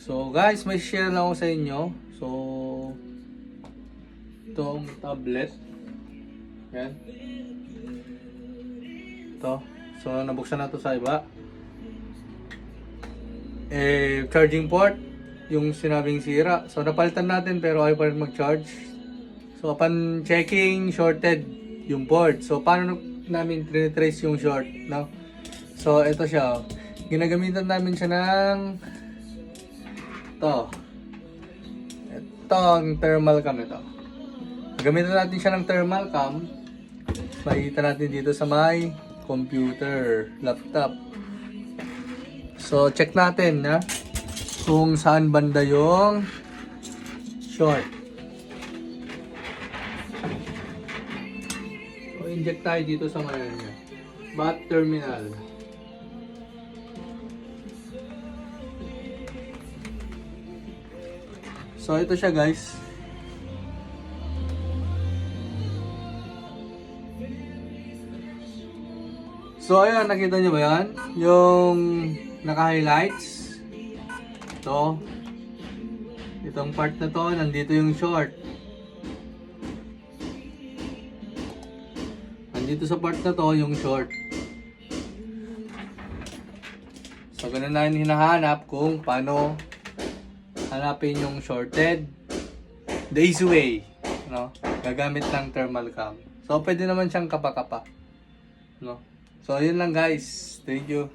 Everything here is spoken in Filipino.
So guys, may share lang ako sa inyo. So itong tablet. Yan. Ito. So nabuksan na to sa iba. Charging port yung sinabing sira. So napalitan natin pero ayaw pa rin mag-charge. So upon checking, shorted yung port. So paano namin trace yung short, no? So ito siya. Ginagamitan namin siya ng ang thermal cam ito. Gamitan natin siya ng thermal cam. Makikita natin dito sa may computer, laptop. So check natin na kung saan banda yung short. So inject tayo dito sa may bat terminal. So ito siya guys. So ayan, nakita nyo ba yan? Yung naka-highlights. Ito. Itong part na to, nandito yung short. Nandito sa part na to yung short. So ganun na hinahanap kung paano hanapin yung shorted the easy way, no? Gagamit ng thermal cam. So pwede naman siyang kapa-kapa, no? So yun lang guys. Thank you.